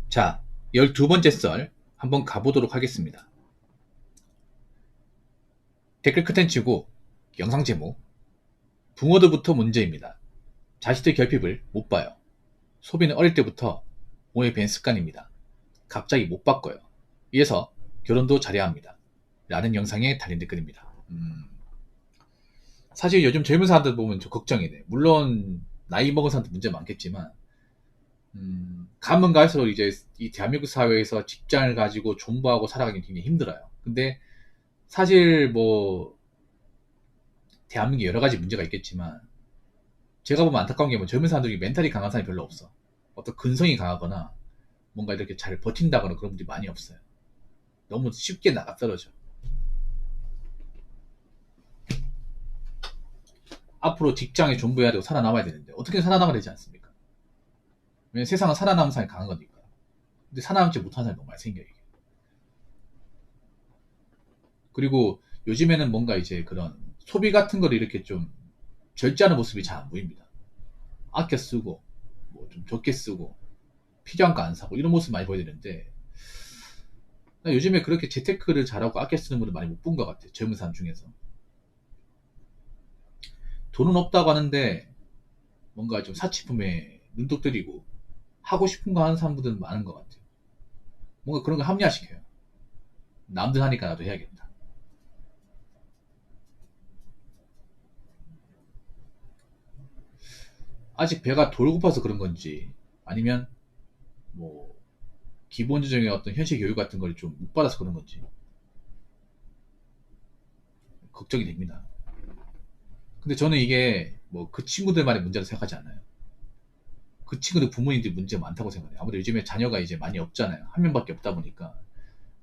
자, 12번째 썰 한번 가보도록 하겠습니다. 댓글 컨텐츠고 영상 제목 부모들부터 문제입니다. 자식들 결핍을 못 봐요. 소비는 어릴 때부터 부모의 밴 습관입니다. 갑자기 못 바꿔요. 이래서 결혼도 잘해야 합니다. 라는 영상에 달린 댓글입니다. 사실 요즘 젊은 사람들 보면 좀 걱정이 돼. 물론 나이 먹은 사람도 문제 많겠지만 가면 갈수록 이제 이 대한민국 사회에서 직장을 가지고 존버하고 살아가기 굉장히 힘들어요. 근데 사실 뭐 대한민국에 여러 가지 문제가 있겠지만 제가 보면 안타까운 게 뭐 젊은 사람들이 멘탈이 강한 사람이 별로 없어. 어떤 근성이 강하거나 뭔가 이렇게 잘 버틴다거나 그런 분들이 많이 없어요. 너무 쉽게 나가 떨어져. 앞으로 직장에 존버해야 되고 살아남아야 되는데 어떻게 살아남아야 되지 않습니까? 왜냐면 세상은 살아남은 사람이 강한 거니까. 근데 살아남지 못하는 사람이 너무 많이 생겨요. 이게. 그리고 요즘에는 뭔가 이제 그런 소비 같은 거를 이렇게 좀 절제하는 모습이 잘 안 보입니다. 아껴 쓰고 뭐 좀 적게 쓰고 필요한 거 안 사고 이런 모습 많이 보여야 되는데 요즘에 그렇게 재테크를 잘하고 아껴 쓰는 분을 많이 못 본 것 같아요. 젊은 사람 중에서. 돈은 없다고 하는데 뭔가 좀 사치품에 눈독 들이고 하고 싶은 거 하는 사람들은 많은 것 같아요. 뭔가 그런 거 합리화시켜요. 남들 하니까 나도 해야겠다. 아직 배가 덜 고파서 그런 건지 아니면 뭐 기본적인 어떤 현실 교육 같은 걸 좀 못 받아서 그런 건지 걱정이 됩니다. 근데 저는 이게 뭐 그 친구들만의 문제로 생각하지 않아요. 그 친구들 부모님들이 문제 많다고 생각해요. 아무래도 요즘에 자녀가 이제 많이 없잖아요. 한 명밖에 없다 보니까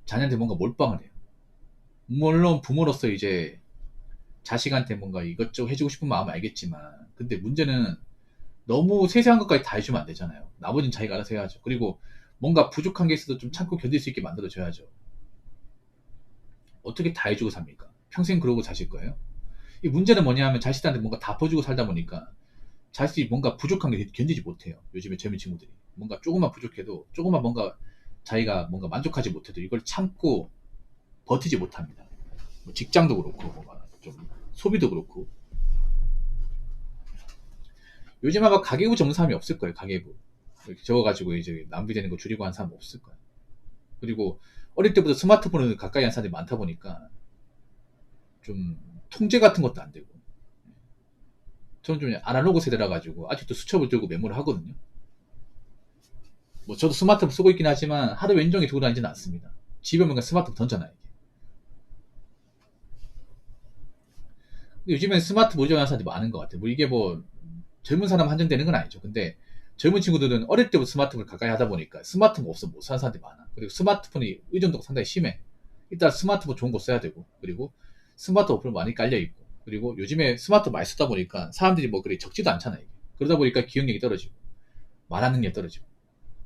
자녀한테 뭔가 몰빵을 해요. 물론 부모로서 이제 자식한테 뭔가 이것저것 해주고 싶은 마음은 알겠지만 근데 문제는 너무 세세한 것까지 다 해주면 안 되잖아요. 나머지는 자기가 알아서 해야죠. 그리고 뭔가 부족한 게 있어도 좀 참고 견딜 수 있게 만들어줘야죠. 어떻게 다 해주고 삽니까? 평생 그러고 사실 거예요? 이 문제는 뭐냐 하면 자식들한테 뭔가 다 퍼주고 살다 보니까 자식이 뭔가 부족한 게 견디지 못해요. 요즘에 젊은 친구들이. 뭔가 조금만 부족해도, 조금만 뭔가 자기가 뭔가 만족하지 못해도 이걸 참고 버티지 못합니다. 뭐 직장도 그렇고, 뭔가 좀 소비도 그렇고. 요즘 아마 가계부 적는 사람이 없을 거예요, 가계부. 이렇게 적어가지고 이제 낭비되는 거 줄이고 하는 사람 없을 거예요. 그리고 어릴 때부터 스마트폰을 가까이 한 사람들이 많다 보니까 좀 통제 같은 것도 안 되고. 저는 좀 아날로그 세대라 가지고 아직도 수첩을 들고 메모를 하거든요. 뭐 저도 스마트폰 쓰고 있긴 하지만 하루 왼종일 들고 다니지는 않습니다. 집에 오면 스마트폰 던져놔요. 요즘엔 스마트 보조하는 사람들이 많은 것 같아요. 뭐 이게 뭐 젊은 사람 한정되는 건 아니죠. 근데 젊은 친구들은 어릴 때부터 스마트폰을 가까이 하다 보니까 스마트폰 없으면 못 사는 사람들이 많아. 그리고 스마트폰이 의존도가 상당히 심해. 일단 스마트폰 좋은 거 써야 되고, 그리고 스마트 어플 많이 깔려 있고, 그리고 요즘에 스마트 많이 쓰다 보니까 사람들이 뭐 그리 적지도 않잖아요. 이게. 그러다 보니까 기억력이 떨어지고, 말하는 게 떨어지고,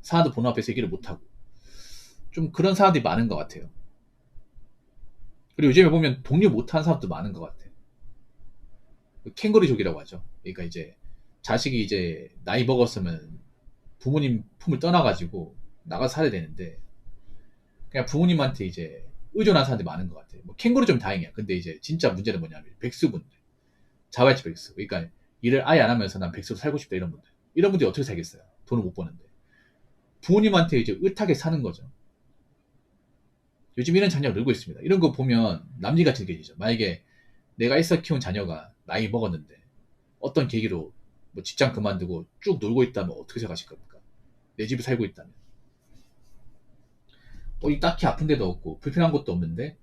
사람들 보는 앞에서 얘기를 못 하고, 좀 그런 사람들이 많은 것 같아요. 그리고 요즘에 보면 독립 못하는 사람도 많은 것 같아요. 캥거루족이라고 하죠. 그러니까 이제 자식이 이제 나이 먹었으면 부모님 품을 떠나가지고 나가서 살아야 되는데 그냥 부모님한테 이제 의존한 사람들이 많은 것 같아요. 뭐 캥거루 좀 다행이야. 근데 이제 진짜 문제는 뭐냐면 백수분들, 자활치 백수. 그러니까 일을 아예 안 하면서 난 백수로 살고 싶다 이런 분들. 이런 분들이 어떻게 살겠어요? 돈을 못 버는데. 부모님한테 이제 의탁에 사는 거죠. 요즘 이런 자녀가 늘고 있습니다. 이런 거 보면 남리같이 느껴지죠. 만약에 내가 있어 키운 자녀가 나이 먹었는데 어떤 계기로 뭐 직장 그만두고 쭉 놀고 있다면 어떻게 생각하실 겁니까? 내 집에 살고 있다면. 딱히 아픈 데도 없고 불편한 것도 없는데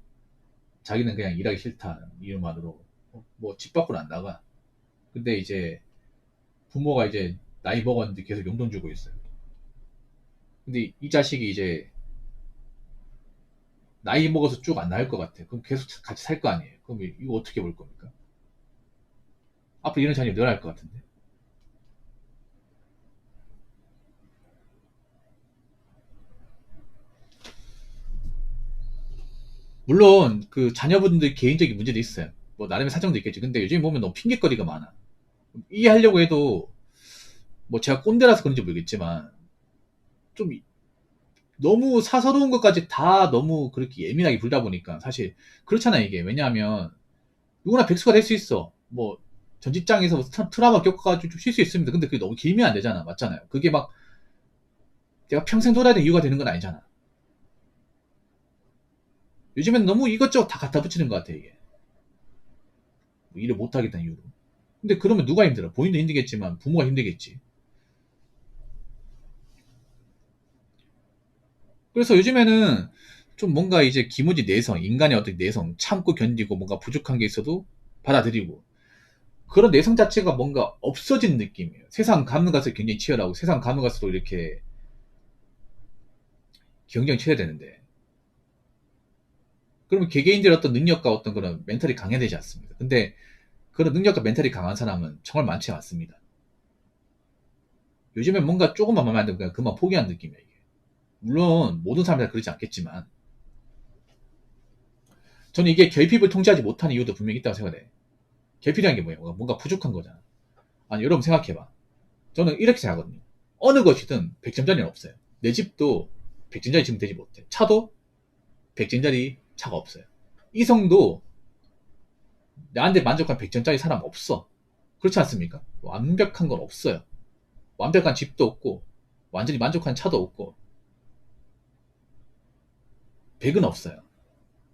자기는 그냥 일하기 싫다 이유만으로 뭐 집 밖으로 안 나가. 근데 이제 부모가 이제 나이 먹었는데 계속 용돈 주고 있어요. 근데 이 자식이 이제 나이 먹어서 쭉 안 나을 것 같아. 그럼 계속 같이 살 거 아니에요. 그럼 이거 어떻게 볼 겁니까? 앞으로 이런 자녀 늘어날 것 같은데. 물론 그 자녀분들 개인적인 문제도 있어요. 뭐 나름의 사정도 있겠지. 근데 요즘 보면 너무 핑계거리가 많아. 이해하려고 해도 뭐 제가 꼰대라서 그런지 모르겠지만 좀 너무 사서로운 것까지 다 너무 그렇게 예민하게 굴다 보니까 사실 그렇잖아 이게. 왜냐하면 누구나 백수가 될 수 있어. 뭐 전 직장에서 트라우마 겪어가지고 좀 쉴 수 있습니다. 근데 그게 너무 길면 안 되잖아. 맞잖아요. 그게 막 내가 평생 돌아야 되는 이유가 되는 건 아니잖아. 요즘엔 너무 이것저것 다 갖다 붙이는 것 같아 이게. 뭐 일을 못 하겠다는 이유로. 근데 그러면 누가 힘들어? 본인도 힘들겠지만 부모가 힘들겠지. 그래서 요즘에는 좀 뭔가 이제 기본지 내성, 인간의 어떤 내성, 참고 견디고 뭔가 부족한 게 있어도 받아들이고 그런 내성 자체가 뭔가 없어진 느낌이에요. 세상 가면 갈수록 굉장히 치열하고 세상 가면 갈수록 이렇게 경쟁이 쳐야 되는데 그러면 개개인들의 어떤 능력과 어떤 그런 멘탈이 강해야 되지 않습니까? 근데 그런 능력과 멘탈이 강한 사람은 정말 많지 않습니다. 요즘엔 뭔가 조금만 마음에 안 들면 그냥 그만 포기하는 느낌이에요. 이게. 물론 모든 사람이 다 그러지 않겠지만 저는 이게 결핍을 통제하지 못하는 이유도 분명히 있다고 생각해요. 결핍이라는 게 뭐예요? 뭔가 부족한 거잖아. 아니 여러분 생각해봐. 저는 이렇게 생각하거든요. 어느 것이든 100점짜리는 없어요. 내 집도 100점짜리 지금 되지 못해. 차도 100점짜리 차가 없어요. 이성도 나한테 만족한 100점짜리 사람 없어. 그렇지 않습니까? 완벽한 건 없어요. 완벽한 집도 없고 완전히 만족한 차도 없고 100은 없어요.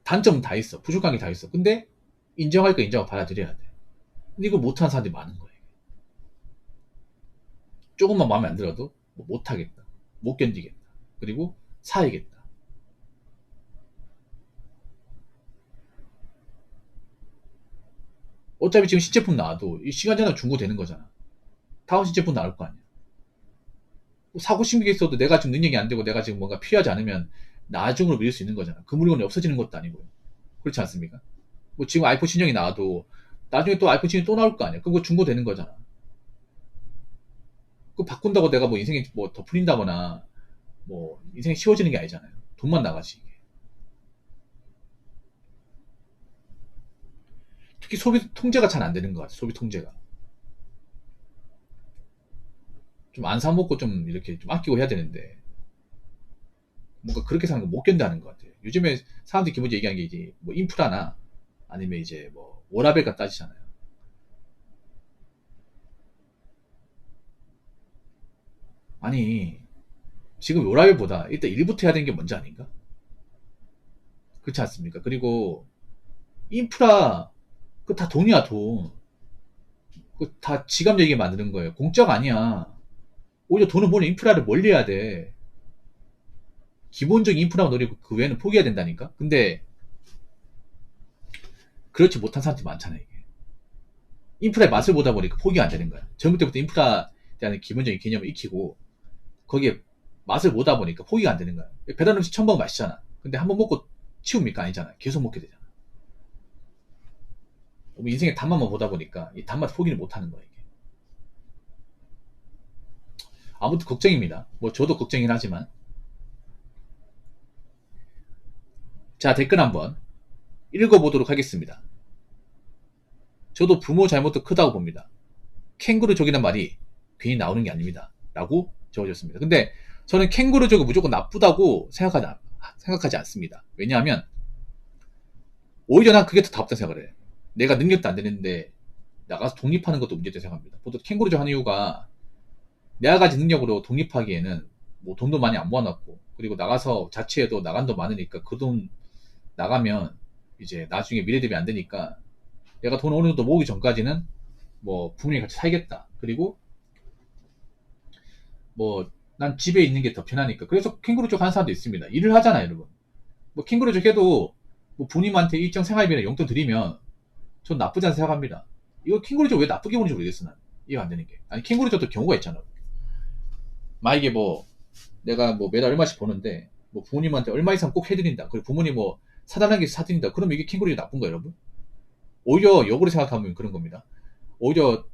단점은 다 있어. 부족한 게 다 있어. 근데 인정할 거 인정하고 받아들여야 돼. 근데 이걸 못하는 사람들이 많은 거예요. 조금만 마음에 안 들어도 뭐 못하겠다. 못 견디겠다. 그리고 사야겠다. 어차피 지금 신제품 나와도 이 시간 지나면 중고되는 거잖아. 다음 신제품 나올 거 아니야. 뭐 사고 싶은 게 있어도 내가 지금 능력이 안 되고 내가 지금 뭔가 필요하지 않으면 나중으로 미룰 수 있는 거잖아. 그 물건이 없어지는 것도 아니고. 그렇지 않습니까? 뭐 지금 아이폰 신형이 나와도 나중에 또 아이폰 신형이 또 나올 거 아니야. 그거 중고되는 거잖아. 그거 바꾼다고 내가 뭐 인생이 뭐 더 풀린다거나 뭐 인생이 쉬워지는 게 아니잖아요. 돈만 나가지. 이게. 특히 소비 통제가 잘 안 되는 것 같아. 소비 통제가. 좀 안 사 먹고 좀 이렇게 좀 아끼고 해야 되는데 뭔가 그렇게 사는 거 못 견뎌하는 것 같아요. 요즘에 사람들이 기본적으로 얘기하는 게 이제 뭐 인프라나 아니면 이제 뭐 워라밸과 따지잖아요. 아니 지금 워라밸보다 일단 일부터 해야 되는 게 먼저 아닌가? 그렇지 않습니까? 그리고 인프라 그 다 돈이야 돈. 그 다 지갑 얘기 만드는 거예요. 공짜가 아니야. 오히려 돈을 모는 인프라를 멀리 해야 돼. 기본적인 인프라만 노리고 그 외에는 포기해야 된다니까? 근데 그렇지 못한 사람들이 많잖아요, 이게. 인프라의 맛을 보다 보니까 포기가 안 되는 거야. 젊을 때부터 인프라에 대한 기본적인 개념을 익히고 거기에 맛을 보다 보니까 포기가 안 되는 거야. 배달 음식 처음 먹으면 맛있잖아. 근데 한번 먹고 치웁니까? 아니잖아. 계속 먹게 되잖아. 인생의 단맛만 보다 보니까 이 단맛 포기를 못 하는 거야, 이게. 아무튼 걱정입니다. 뭐 저도 걱정이긴 하지만. 자, 댓글 한번 읽어보도록 하겠습니다. 저도 부모 잘못도 크다고 봅니다. 캥거루족이란 말이 괜히 나오는 게 아닙니다. 라고 적어줬습니다. 근데 저는 캥거루족이 무조건 나쁘다고 생각하지 않습니다. 왜냐하면 오히려 난 그게 더 답답다 생각을 해. 내가 능력도 안 되는데 나가서 독립하는 것도 문제다 생각합니다. 보통 캥거루족 하는 이유가 내가 가진 능력으로 독립하기에는 뭐 돈도 많이 안 모아놨고 그리고 나가서 자취해도 나간 돈 많으니까 그 돈 나가면 이제 나중에 미래 대비 안 되니까 내가 돈 어느 정도 모으기 전까지는 뭐 부모님 같이 살겠다. 그리고 뭐 난 집에 있는 게 더 편하니까. 그래서 캥거루족 하는 사람도 있습니다. 일을 하잖아요, 여러분. 뭐 캥거루족 해도 뭐 부모님한테 일정 생활비나 용돈 드리면 전 나쁘지 않다 생각합니다. 이거 캥거루족 왜 나쁘게 보는지 모르겠어, 난. 이해 안 되는 게. 아니 캥거루족도 경우가 있잖아. 만약에 뭐 내가 뭐 매달 얼마씩 버는데 뭐 부모님한테 얼마 이상 꼭 해드린다. 그리고 부모님 뭐 사달라는 게 사드린다. 그러면 이게 캥거루족 나쁜 거예요, 여러분? 오히려 역으로 생각하면 그런 겁니다. 오히려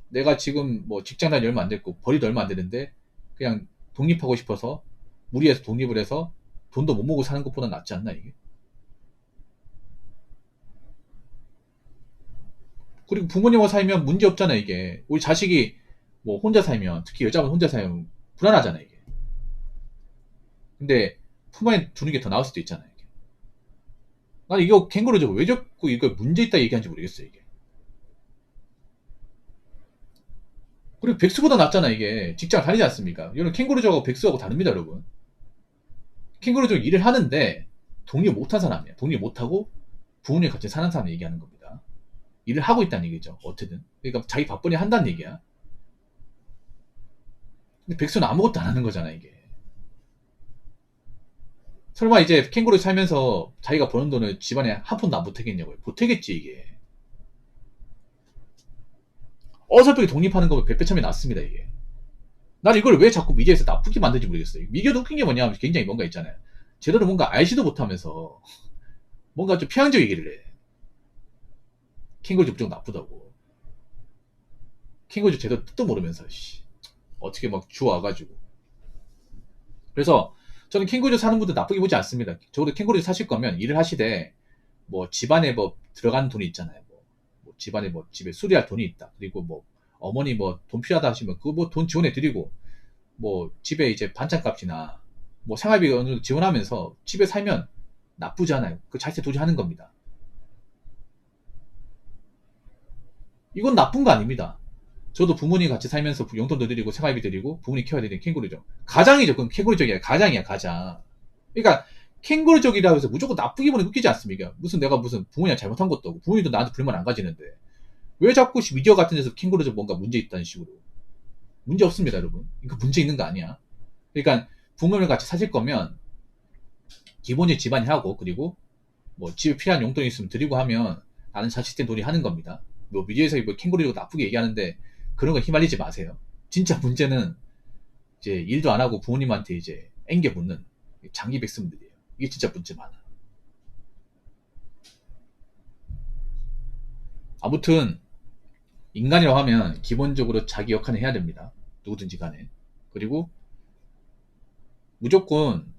내가 지금 뭐 직장 다니 얼마 안 됐고 벌이도 얼마 안 되는데 그냥 독립하고 싶어서 무리해서 독립을 해서 돈도 못 모으고 사는 것보다 낫지 않나 이게. 그리고 부모님하고 살면 문제 없잖아 이게. 우리 자식이 뭐 혼자 살면 특히 여자분 혼자 살면 불안하잖아 이게. 근데 품 안에 두는 게 더 나을 수도 있잖아요. 이게. 난 이거 캥거루족 왜 자꾸 이거 문제 있다 얘기하는지 모르겠어요, 이게. 그리고 백수보다 낫잖아, 이게. 직장 다니지 않습니까? 이런 캥거루족하고 백수하고 다릅니다, 여러분. 캥거루족 일을 하는데 독립 못한 사람이야. 독립 못하고 부모님 같이 사는 사람 얘기하는 겁니다. 일을 하고 있다는 얘기죠, 어쨌든. 그러니까 자기 바쁘니 한다는 얘기야. 근데 백수는 아무것도 안 하는 거잖아, 이게. 설마 이제 캥거루 살면서 자기가 버는 돈을 집안에 한 푼도 안 보태겠냐고요. 보태겠지, 이게. 어설프게 독립하는 거면 백배참이 낫습니다, 이게. 난 이걸 왜 자꾸 미디어에서 나쁘게 만드는지 모르겠어요. 미디어도 웃긴 게 뭐냐면 굉장히 뭔가 있잖아요. 제대로 뭔가 알지도 못하면서 뭔가 좀 편향적 얘기를 해. 캥거루 무조건 나쁘다고. 캥거루 제대로 뜻도 모르면서 어떻게 막 주워와가지고. 그래서 저는 캥거루 사는 분들 나쁘게 보지 않습니다. 적어도 캥거루 사실 거면 일을 하시되 뭐 집안에 뭐 들어가는 돈이 있잖아요. 뭐 집안에 뭐 집에 수리할 돈이 있다. 그리고 뭐 어머니 뭐 돈 필요하다 하시면 그 뭐 돈 지원해 드리고 뭐 집에 이제 반찬값이나 뭐 생활비 어느 정도 지원하면서 집에 살면 나쁘지 않아요. 그 자체 도지하는 겁니다. 이건 나쁜 거 아닙니다. 저도 부모님 같이 살면서 용돈도 드리고 생활비 드리고 부모님 키워야 되는 캥거루죠. 가장이죠. 그건 캥거루족이야. 가장이야, 가장. 그러니까 캥거루족이라고 해서 무조건 나쁘게 보는 게 웃기지 않습니까? 무슨 내가 무슨 부모님 잘못한 것도 없고 부모님도 나한테 불만 안 가지는데 왜 자꾸 미디어 같은 데서 캥거루족 뭔가 문제 있다는 식으로. 문제 없습니다, 여러분. 이거 문제 있는 거 아니야. 그러니까 부모님 같이 사실 거면 기본적인 집안이 하고 그리고 뭐 집에 필요한 용돈이 있으면 드리고 하면 나는 자식된 돈이 하는 겁니다. 뭐 미디어에서 뭐 캥거루족 나쁘게 얘기하는데 그런 거 휘말리지 마세요. 진짜 문제는 이제 일도 안 하고 부모님한테 이제 앵겨 묻는 장기 백성들이에요. 이게 진짜 문제 많아. 아무튼 인간이라고 하면 기본적으로 자기 역할을 해야 됩니다. 누구든지 간에. 그리고 무조건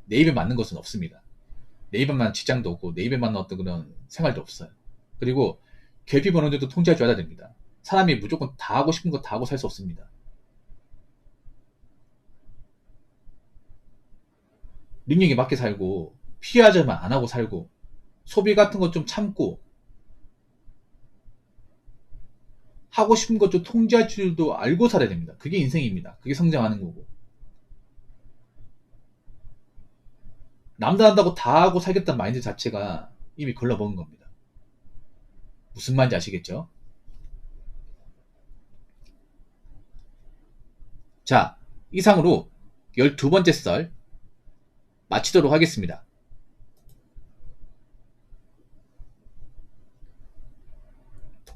내 입에 맞는 것은 없습니다. 내 입에 맞는 직장도 없고 내 입에 맞는 어떤 그런 생활도 없어요. 그리고 결핍 어느 정도 통제해줘야 됩니다. 사람이 무조건 다 하고 싶은 거 다 하고 살 수 없습니다. 능력에 맞게 살고 피하자만 안 하고 살고 소비 같은 거 좀 참고 하고 싶은 것 좀 통제할 줄도 알고 살아야 됩니다. 그게 인생입니다. 그게 성장하는 거고. 남들 한다고 다 하고 살겠다는 마인드 자체가 이미 걸러먹은 겁니다. 무슨 말인지 아시겠죠? 자, 이상으로 12번째 썰 마치도록 하겠습니다.